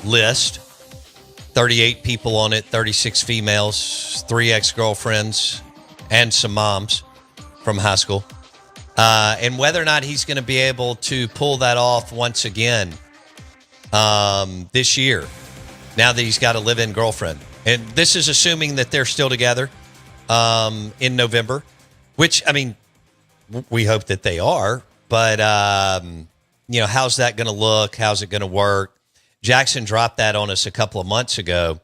list. 38 people on it, 36 females, 3 ex-girlfriends, and some moms from high school. And whether or not he's going to be able to pull that off once again this year, now that he's got a live-in girlfriend. And this is assuming that they're still together in November, which, I mean, we hope that they are. But, how's that going to look? How's it going to work? Jackson dropped that on us a couple of months ago,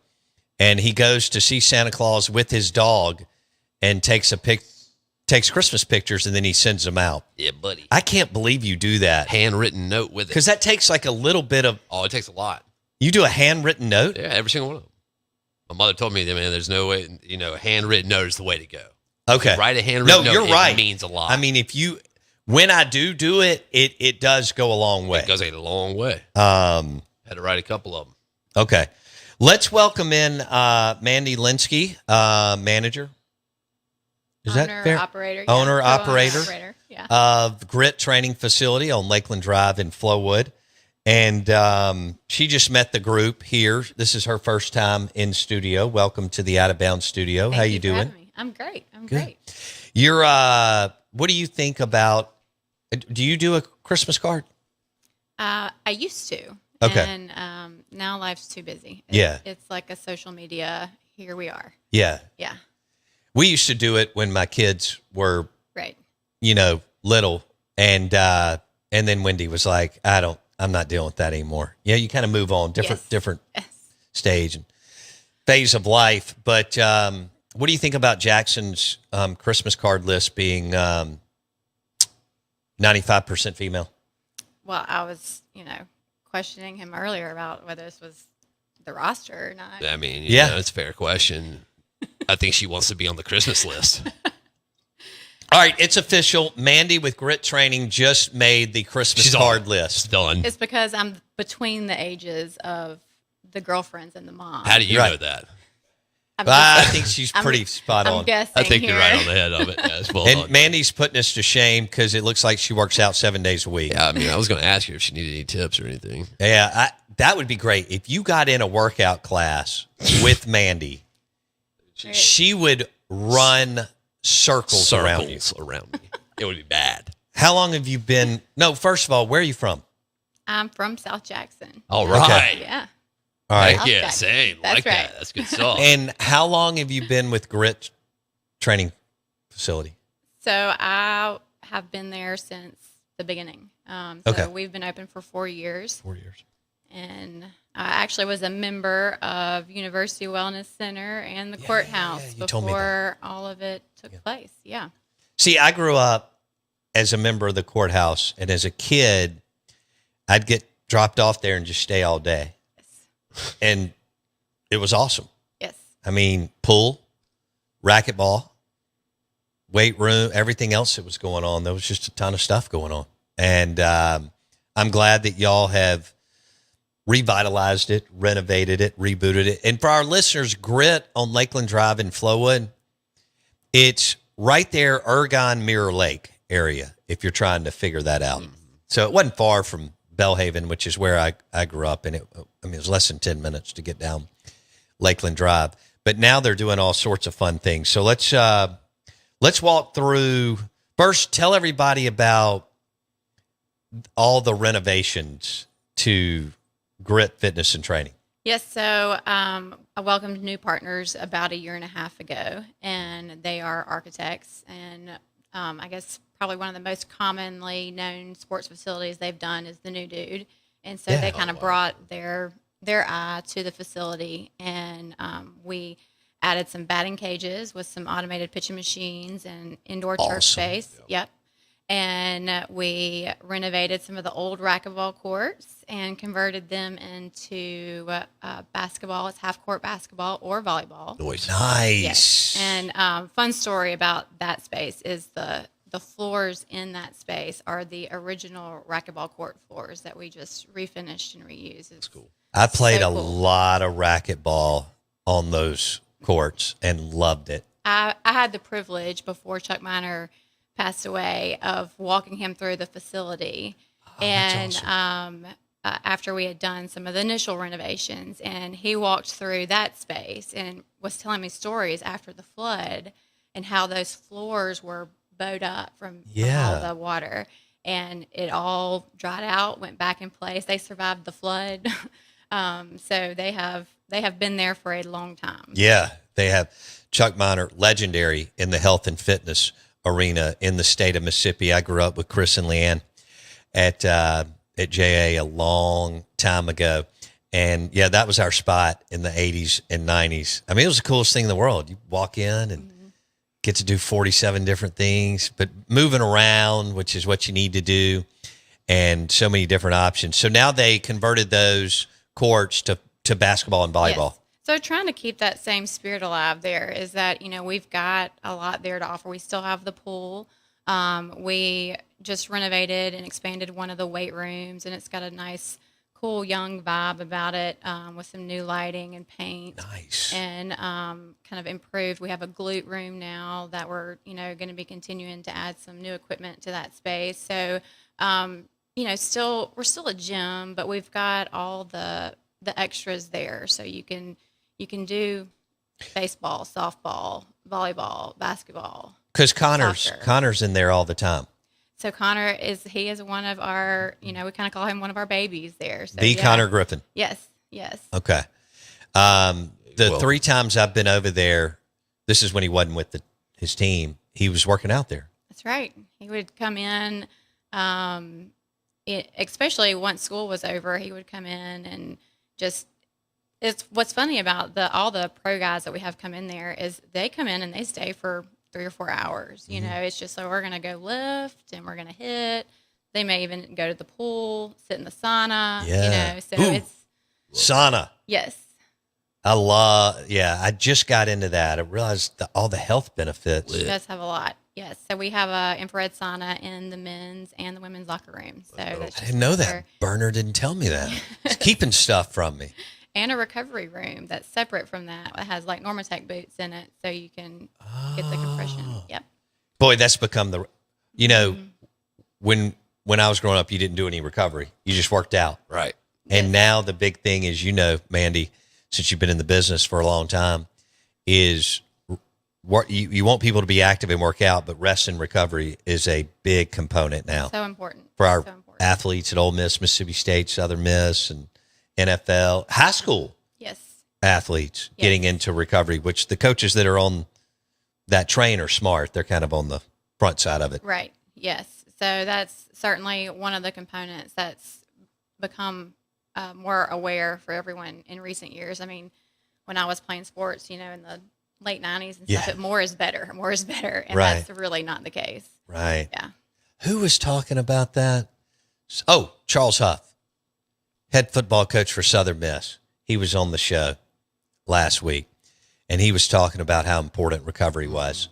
and he goes to see Santa Claus with his dog and takes Christmas pictures, and then he sends them out. Yeah, buddy. I can't believe you do that. Handwritten note with it. Because that takes like a little bit of... Oh, it takes a lot. You do a handwritten note? Yeah, every single one of them. My mother told me that, man, there's no way, a handwritten note is the way to go. Okay. You write a handwritten note, you're right. It means a lot. I mean, when I do it, it does go a long way. It goes a long way. Had to write a couple of them. Okay. Let's welcome in Mandy Lynskey, manager. Is that fair? Operator. Owner, yeah. operator yeah. Of Grit Training Facility on Lakeland Drive in Flowood. And she just met the group here. This is her first time in studio. Welcome to the Out of Bounds studio. Thank How you you for doing? having me. I'm great. Great. You're what do you think about, do you do a Christmas card? I used to. Okay. And now life's too busy. It's like a social media. Here we are. Yeah. Yeah. We used to do it when my kids were, right, little, and then Wendy was like, I'm not dealing with that anymore. Yeah, you kind of move on, different stage and phase of life. But what do you think about Jackson's Christmas card list being 95% female? Well, I was, questioning him earlier about whether this was the roster or not. I mean, it's a fair question. I think she wants to be on the Christmas list. All right, it's official. Mandy with Grit Training just made the Christmas card list. It's done. It's because I'm between the ages of the girlfriends and the mom. How do you know that? I think she's pretty spot on. I'm guessing I think here. you're right on the head of it. Yeah, it's well and done. Mandy's putting us to shame because it looks like she works out 7 days a week. Yeah, I mean, I was going to ask her if she needed any tips or anything. Yeah, that would be great. If you got in a workout class with Mandy, she would run circles around you. It would be bad. How long have you been? No, first of all, where are you from? I'm from South Jackson. All right. Yeah. All right. Heck yeah, same. That's like right. that. That's good stuff. And how long have you been with Grit Training Facility? So I have been there since the beginning. We've been open for 4 years. 4 years. And I actually was a member of University Wellness Center and the courthouse before all of it took place. Yeah. See, I grew up as a member of the courthouse, and as a kid, I'd get dropped off there and just stay all day. Yes. And it was awesome. Yes. I mean, pool, racquetball, weight room, everything else that was going on. There was just a ton of stuff going on. And I'm glad that y'all have revitalized it, renovated it, rebooted it. And for our listeners, Grit on Lakeland Drive in Flowood, it's right there, Ergon Mirror Lake area, if you're trying to figure that out. Mm-hmm. So it wasn't far from Bellhaven, which is where I grew up. And it was less than 10 minutes to get down Lakeland Drive. But now they're doing all sorts of fun things. So let's walk through. First, tell everybody about all the renovations to Grit Fitness and Training. Yes, so I welcomed new partners about a year and a half ago, and they are architects. And I guess probably one of the most commonly known sports facilities they've done is the New Dude. And so they kind of brought their eye to the facility, and we added some batting cages with some automated pitching machines and indoor turf space. Yep. And we renovated some of the old racquetball courts and converted them into basketball. It's half-court basketball or volleyball. Nice. Yes. And fun story about that space is the floors in that space are the original racquetball court floors that we just refinished and reused. That's cool. I played a lot of racquetball on those courts and loved it. I had the privilege before Chuck Miner passed away of walking him through the facility. And awesome. after we had done some of the initial renovations, and he walked through that space and was telling me stories after the flood and how those floors were bowed up from all the water, and it all dried out, went back in place. They survived the flood. So they have been there for a long time. Yeah, they have. Chuck Miner, legendary in the health and fitness arena in the state of Mississippi. I grew up with Chris and Leanne at JA a long time ago. And yeah, that was our spot in the 80s and 90s. I mean, it was the coolest thing in the world. You walk in and get to do 47 different things, but moving around, which is what you need to do, and so many different options. So now they converted those courts to basketball and volleyball. Yes. So trying to keep that same spirit alive there is that, we've got a lot there to offer. We still have the pool. We just renovated and expanded one of the weight rooms, and it's got a nice, cool, young vibe about it, with some new lighting and paint. Nice. And kind of improved. We have a glute room now that we're, going to be continuing to add some new equipment to that space. So, we're still a gym, but we've got all the extras there. So you can do baseball, softball, volleyball, basketball. Because soccer. Connor's in there all the time. So Connor is one of our, we kind of call him one of our babies there. So, Connor Griffin. Yes. Okay. The 3 times I've been over there, this is when he wasn't with his team. He was working out there. That's right. He would come in, especially once school was over, he would come in and just. It's what's funny about all the pro guys that we have come in there is they come in and they stay for 3 or 4 hours. It's just like, we're going to go lift and we're going to hit. They may even go to the pool, sit in the sauna. Yeah. So it's sauna. Yes. I just got into that. I realized all the health benefits. It does have a lot. Yes. So we have a infrared sauna in the men's and the women's locker room. So I didn't know that. Burner didn't tell me that. He's keeping stuff from me. And a recovery room that's separate from that. It has like Normatec boots in it, so you can get the compression. Yep. Boy, that's become when I was growing up, you didn't do any recovery. You just worked out. Right. And now the big thing is, Mandy, since you've been in the business for a long time, is you want people to be active and work out, but rest and recovery is a big component now. So important. For our athletes at Ole Miss, Mississippi State, Southern Miss, and NFL, high school athletes getting into recovery, which the coaches that are on that train are smart. They're kind of on the front side of it. Right. Yes. So that's certainly one of the components that's become more aware for everyone in recent years. I mean, when I was playing sports, in the late 90s and stuff, more is better. More is better. And that's really not the case. Right. Yeah. Who was talking about that? Oh, Charles Huff. Head football coach for Southern Miss. He was on the show last week, and he was talking about how important recovery was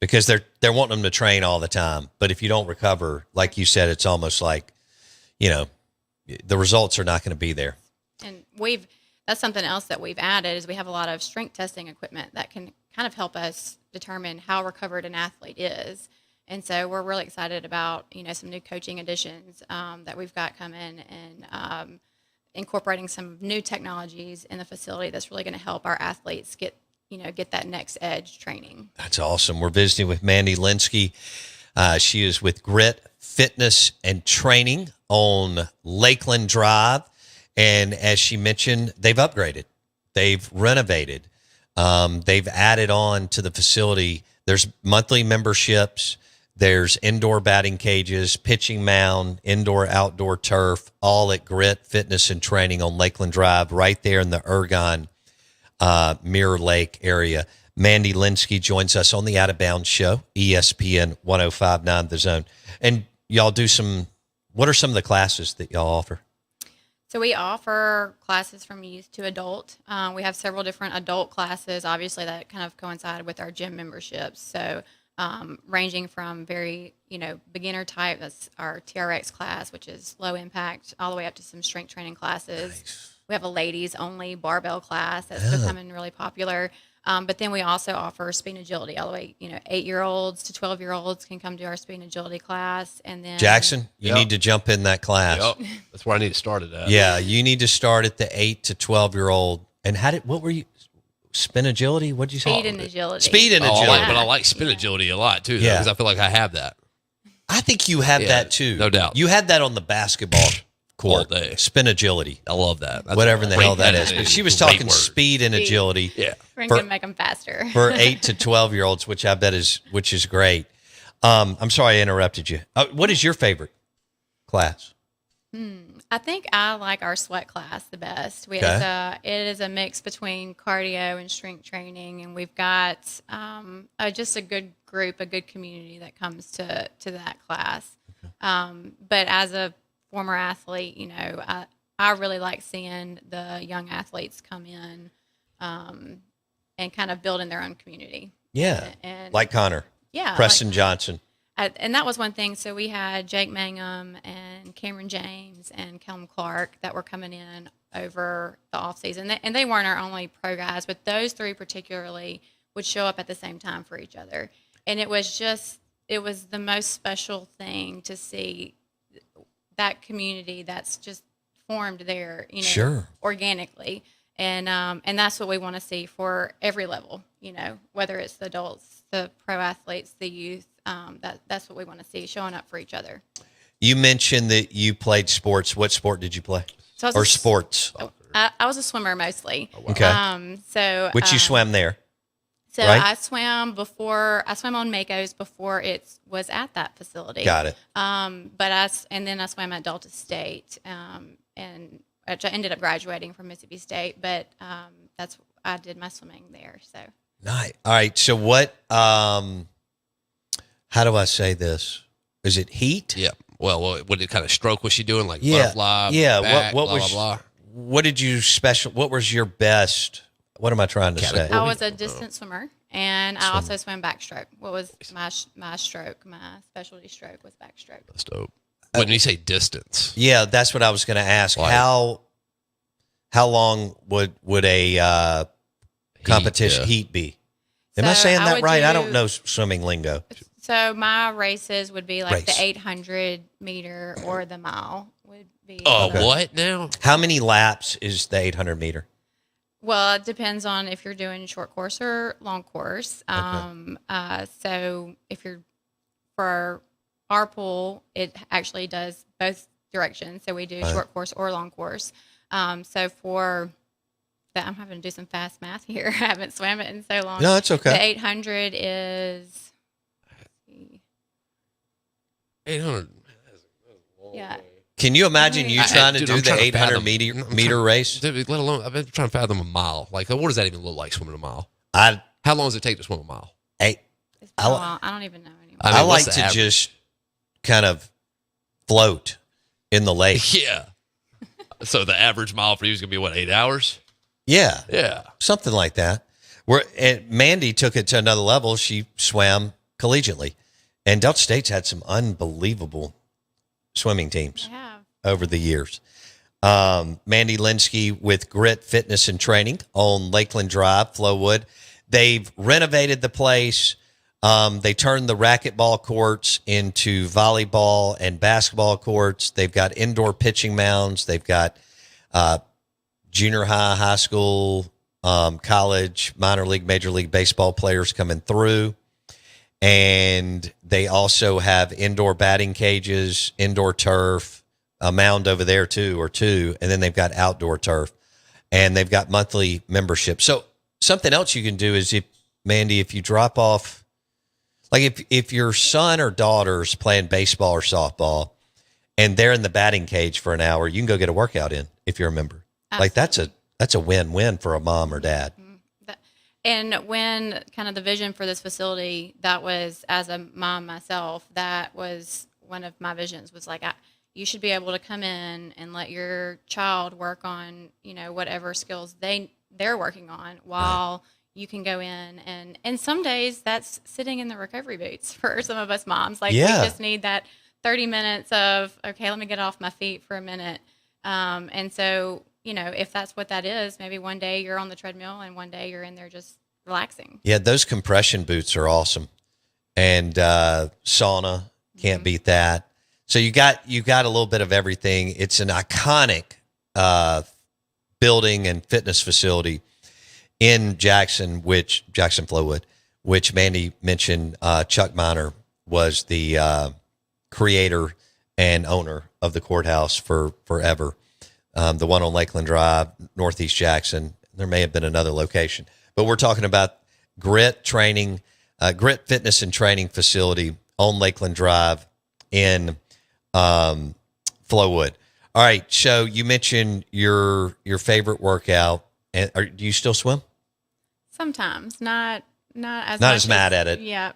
because they're wanting them to train all the time. But if you don't recover, like you said, it's almost like, the results are not going to be there. And that's something else that we've added is we have a lot of strength testing equipment that can kind of help us determine how recovered an athlete is. And so we're really excited about, some new coaching additions that we've got coming and incorporating some new technologies in the facility that's really going to help our athletes get that next edge training. That's awesome. We're visiting with Mandy Lynskey. She is with Grit Fitness and Training on Lakeland Drive. And as she mentioned, they've upgraded. They've renovated. They've added on to the facility. There's monthly memberships. There's indoor batting cages, pitching mound, indoor, outdoor turf, all at Grit Fitness and Training on Lakeland Drive, right there in the Ergon Mirror Lake area. Mandy Lynskey joins us on the Out of Bounds show, ESPN 105.9 The Zone. And y'all what are some of the classes that y'all offer? So we offer classes from youth to adult. We have several different adult classes, obviously, that kind of coincide with our gym memberships. So ranging from very, beginner type, that's our TRX class, which is low impact, all the way up to some strength training classes. Nice. We have a ladies only barbell class that's becoming really popular. But then we also offer speed and agility all the way. 8-year-olds to 12-year-olds can come to our speed and agility class, and then Jackson, you need to jump in that class. Yep. That's where I need to start it at. Yeah, you need to start at the 8 to 12-year-old. And what were you? Spin agility? What did you say? speed and agility. Speed and agility. But I like spin agility a lot too, Yeah. because I feel like I have that. I think you have that too. No doubt. You had that on the basketball court. All day. Spin agility. I love that. That's Whatever in the hell that is. That But she was great talking word. speed and agility. Yeah. We're going to make them faster. For 8 to 12-year-olds, which I bet is great. I'm sorry I interrupted you. What is your favorite class? I think I like our sweat class the best. It is a mix between cardio and strength training, and we've got just a good group, a good community that comes to that class. But as a former athlete, I really like seeing the young athletes come in and kind of build in their own community. Yeah, And like Connor. Yeah, Preston Johnson. and that was one thing. So we had Jake Mangum and Cameron James and Kelm Clark that were coming in over the off season, and they weren't our only pro guys, but those three particularly would show up at the same time for each other, and it was the most special thing to see that community that's just formed there, Sure. organically, and that's what we want to see for every level, whether it's the adults, the pro athletes, the youth. That's what we want to see, showing up for each other. You mentioned that you played sports. What sport did you play? So Sports? I was a swimmer mostly. Okay. Which you swam there. So right? I swam on Mako's before it was at that facility. Got it. Then I swam at Delta State, and I ended up graduating from Mississippi State. But I did my swimming there. So Nice. All right. So what? How do I say this? Is it heat? Yeah. Well, what kind of stroke was she doing? Like Yeah. butterfly? Yeah. Back, what blah, was? blah, blah. What did you special? What was your best? What am I trying to say? I was a distance swimmer, and I also swam backstroke. What was my stroke? My specialty stroke was backstroke. That's dope. When you say distance, Yeah, that's what I was going to ask. Like- How long would a competition heat be? Am I So saying I that would right? I do- don't know swimming lingo. So my races would be like Race. the 800 meter or the mile would be. What now? How many laps is the 800 meter? Well, it depends on if you're doing short course or long course. So if you're for our pool, it actually does both directions. So we do short course or long course. So for that, I'm having to do some fast math here. I haven't swam it in so long. No, it's okay. The 800 is. 800. Yeah. Can you imagine you trying to Dude, do I'm the trying to 800 fathom- meter, I'm meter trying- race? Dude, let alone, I've been trying to fathom a mile. Like, what does that even look like swimming a mile? I How long does it take to swim a mile? It's been a while. I don't even know anymore. I mean, I what's like the to average? just kind of float in the lake. Yeah. So the average mile for you is going to be, what, 8 hours? Yeah, Yeah. something like that. And Mandy took it to another level. She swam collegiately, and Delta State's had some unbelievable swimming teams I have. over the years. Mandy Lynskey with Grit Fitness and Training on Lakeland Drive, Flowood. They've renovated the place. They turned the racquetball courts into volleyball and basketball courts. They've got indoor pitching mounds. They've got junior high, high school, college, minor league, major league baseball players coming through. And they also have indoor batting cages, indoor turf, a mound over there too, or two. And then they've got outdoor turf, and they've got monthly membership. So something else you can do is if you drop off, like if your son or daughter's playing baseball or softball and they're in the batting cage for an hour, you can go get a workout in if you're a member. Like that's a win-win for a mom or dad. And when kind of the vision for this facility, that was, as a mom myself, that was one of my visions, was like, you should be able to come in and let your child work on, whatever skills they're working on while you can go in. And some days that's sitting in the recovery boots for some of us moms. Like we just need that 30 minutes of, okay, let me get off my feet for a minute. And so, if that's what that is, maybe one day you're on the treadmill and one day you're in there just relaxing. Yeah, those compression boots are awesome, and sauna can't beat that. So you got a little bit of everything. It's an iconic building and fitness facility in Jackson Flowwood, which Mandy mentioned. Chuck Miner was the creator and owner of the courthouse for forever. The one on Lakeland Drive, Northeast Jackson. There may have been another location, but we're talking about Grit Fitness and Training Facility on Lakeland Drive in Flowwood. All right, so you mentioned your favorite workout, and do you still swim? Sometimes, not as Not much as mad at it. Yeah.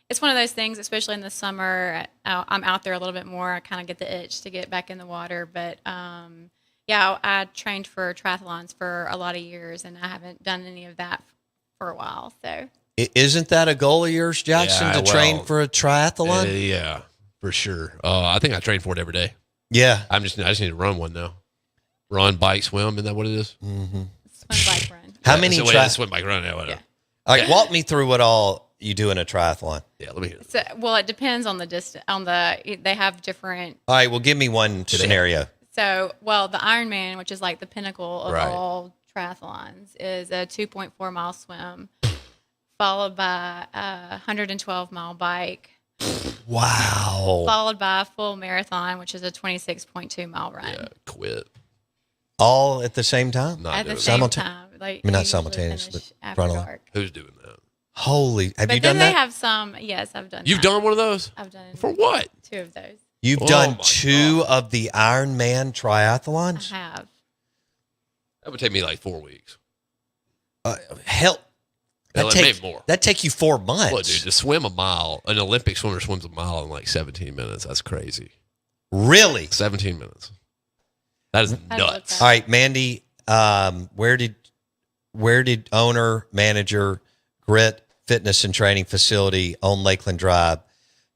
It's one of those things, especially in the summer. I'm out there a little bit more. I kind of get the itch to get back in the water. But, I trained for triathlons for a lot of years, and I haven't done any of that for a while. So, isn't that a goal of yours, Jackson, to train for a triathlon? Yeah, for sure. I think I train for it every day. Yeah. I just need to run one now. Run, bike, swim. Isn't that what it is? Mm-hmm. Swim, bike, run. How many? Swim, bike, run. Yeah, whatever. Yeah. All right, walk me through what all you do in a triathlon. Yeah, let me hear it. So, well, it depends on the distance. They have different. All right, well, give me one scenario. So, the Ironman, which is like the pinnacle of Right. all triathlons, is a 2.4 mile swim, followed by a 112 mile bike, Wow. followed by a full marathon, which is a 26.2 mile run. Yeah, quit. All at the same time? Not At doing the it. same Simulta- time, like I mean, not you usually simultaneous, finish but after chronological. dark. Who's doing that? Holy, have But you then done they that? have some. Yes, I've done. You've that. done one of those? I've done For what? 2 of those. You've Oh done my 2 of the Ironman triathlons? I have. That would take me like 4 weeks. Hell, Maybe more. That'd take you 4 months. Look, dude, to swim a mile, an Olympic swimmer swims a mile in like 17 minutes. That's crazy. Really? 17 minutes. That is I nuts. All right, Mandy, where did owner, manager, Grit Fitness and Training Facility on Lakeland Drive,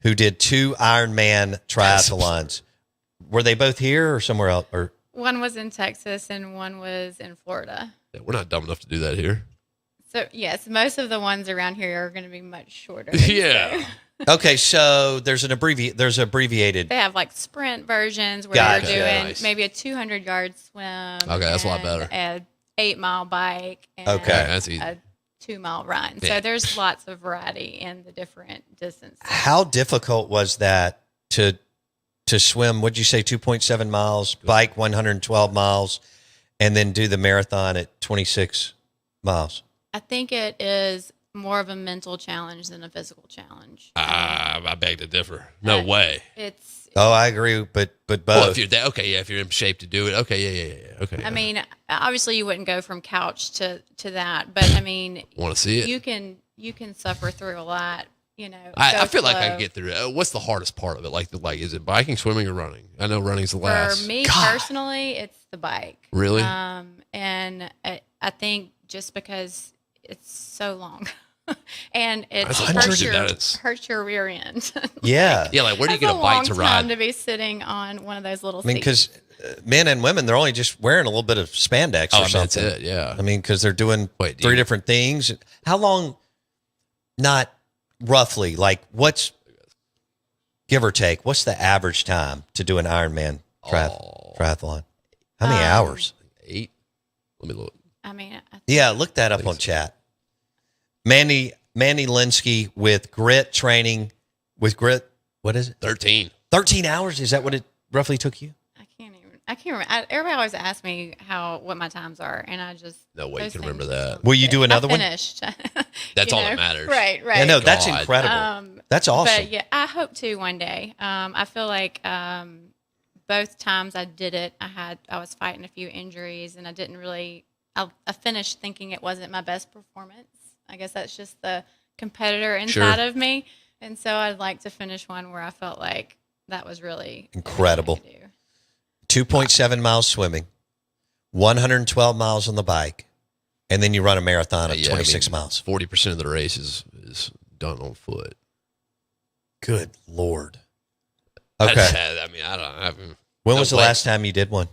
who did 2 Ironman triathlons, were they both here or somewhere else? Or One was in Texas and one was in Florida. Yeah, we're not dumb enough to do that here. So yes, most of the ones around here are going to be much shorter. Yeah. So okay, so there's abbreviated. they have like sprint versions where Gotcha. you're doing Nice. maybe a 200-yard swim. Okay, that's a lot better. An 8-mile bike. And Okay. That's easy. a 2-mile run. Yeah. So there's lots of variety in the different distances. How difficult was that to swim? What'd you say? 2.7 miles, bike 112 miles, and then do the marathon at 26 miles. I think it is more of a mental challenge than a physical challenge. I beg to differ. No Uh, way. It's. Oh, I agree, but both. Well, if you're if you're in shape to do it, okay, yeah. Okay. I mean, obviously, you wouldn't go from couch to that, but I mean, want to see it? you can suffer through a lot. You know, I go feel like I slow. can get through it. What's the hardest part of it? Like is it biking, swimming, or running? I know running's the last. For me God. personally, it's the bike. Really? And I think just because it's so long, and it That's hurts your rear end. Yeah. Yeah, like where do you That's get a bike to long time ride? to be sitting on one of those little I mean, seats. because men and women, they're only just wearing a little bit of spandex or Oh, that's something. it. Yeah. I mean, because they're doing Wait, do 3 you- different things. How long? Not roughly. Like, what's give or take? What's the average time to do an Ironman triathlon? How many hours? 8. Let me look. I mean, Yeah, look that up on chat. Mandy Lynskey with Grit Training with Grit. What is it? 13. 13 hours? Is that what it roughly took you? I can't remember. Everybody always asks me what my times are, and I just No way you those can remember things that. just Will you do another I one? finished. That's You all that know? matters. Right. Yeah, no, that's God. incredible. That's awesome. But yeah, I hope to one day. I feel like both times I did it, I was fighting a few injuries, and I didn't really. I finished thinking it wasn't my best performance. I guess that's just the competitor inside of me, and so I'd like to finish one where I felt like that was really Incredible. everything I could do. 2.7 miles swimming, 112 miles on the bike, and then you run a marathon of 26 miles. 40% of the race is done on foot. Good Lord. Okay. I mean, I don't. When no was the way. last time you did one?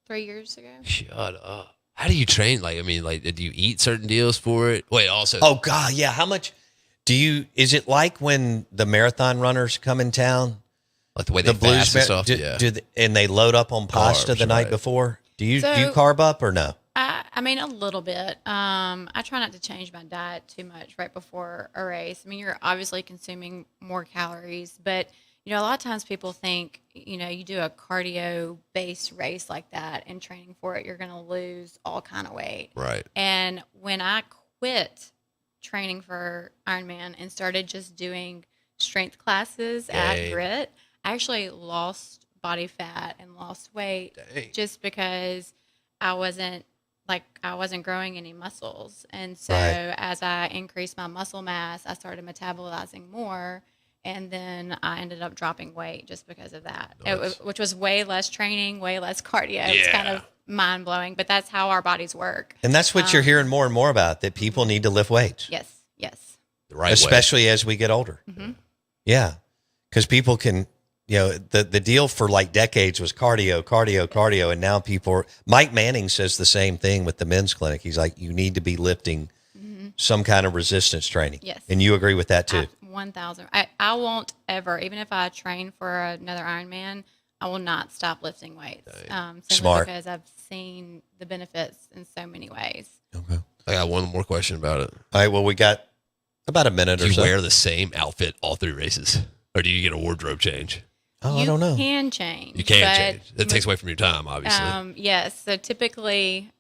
3 years ago. Shut up. How do you train? Like, I mean, like, do you eat certain deals for it? Wait, also. Oh God, yeah. How much is it like when the marathon runners come in town? Like the way they fast and stuff? And they load up on pasta the night before? Do you carb up or no? I mean, a little bit. I try not to change my diet too much right before a race. I mean, you're obviously consuming more calories, but a lot of times people think, you do a cardio-based race like that and training for it, you're going to lose all kind of weight. Right. And when I quit training for Ironman and started just doing strength classes at Grit, I actually lost body fat and lost weight just because I wasn't growing any muscles. And so as I increased my muscle mass, I started metabolizing more. And then I ended up dropping weight just because of that, which was way less training, way less cardio. Yeah. It's kind of mind blowing, but that's how our bodies work. And that's what you're hearing more and more about, that people need to lift weights. Yes. The right especially way. As we get older. Mm-hmm. Yeah. Because people can, the deal for like decades was cardio. And now Mike Manning says the same thing with the men's clinic. He's like, you need to be lifting some kind of resistance training. Yes. And you agree with that too? 1,000. I won't ever, even if I train for another Ironman, I will not stop lifting weights. Smart. Because I've seen the benefits in so many ways. Okay. I got one more question about it. All right. Well, we got about a minute or so. Do you wear the same outfit all 3 races? Or do you get a wardrobe change? I don't know. You can change. You can change. That takes away from your time, obviously. Yes. So typically,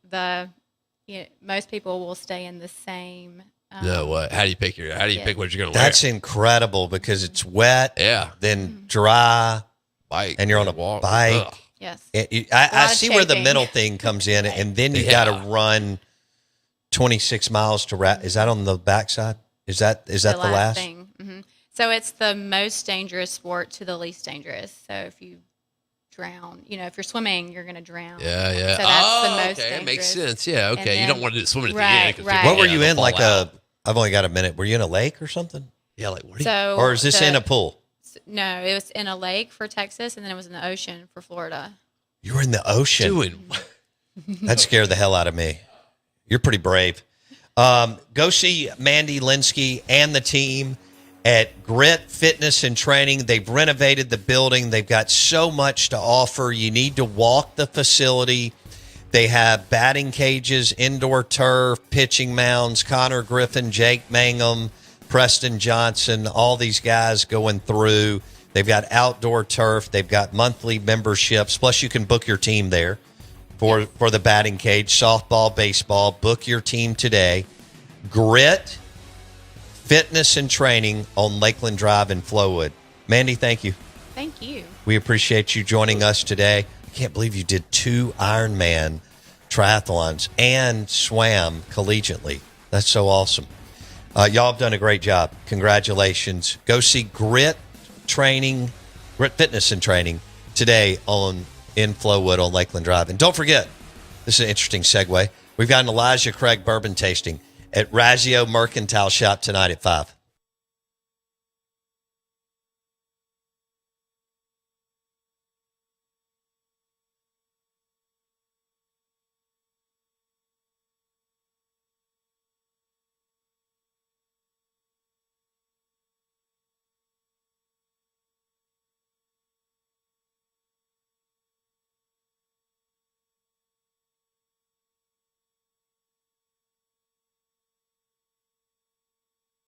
most people will stay in the same. No, what? How do you pick what you're going to wear? That's incredible because it's wet. Yeah. Then dry. Bike. And you're on a bike. Ugh. Yes. I see where the middle thing comes in, and then you got to run 26 miles to Is that on the backside? Is that the last thing? Mm-hmm. So it's the most dangerous sport to the least dangerous. So if you drown, if you're swimming, you're going to drown. Yeah. So that's the most okay. dangerous. That makes sense. Yeah. Okay. Then, you don't want to swim at the end. Right. What were you in? Like I've only got a minute. Were you in a lake or something? Yeah. Like what? Or is this in a pool? No, it was in a lake for Texas, and then it was in the ocean for Florida. You were in the ocean. That scared the hell out of me. You're pretty brave. Go see Mandy Lynskey and the team at Grit Fitness and Training. They've renovated the building. They've got so much to offer. You need to walk the facility. They have batting cages, indoor turf, pitching mounds, Connor Griffin, Jake Mangum, Preston Johnson, all these guys going through. They've got outdoor turf. They've got monthly memberships. Plus, you can book your team there for the batting cage, softball, baseball. Book your team today. Grit Fitness and Training on Lakeland Drive in Flowood. Mandy, thank you. Thank you. We appreciate you joining us today. I can't believe you did 2 Ironman triathlons and swam collegiately. That's so awesome. Y'all have done a great job. Congratulations. Go see Grit Fitness and Training today in Flowood on Lakeland Drive. And don't forget, this is an interesting segue. We've got an Elijah Craig bourbon tasting at Raggio Mercantile Shop tonight at 5.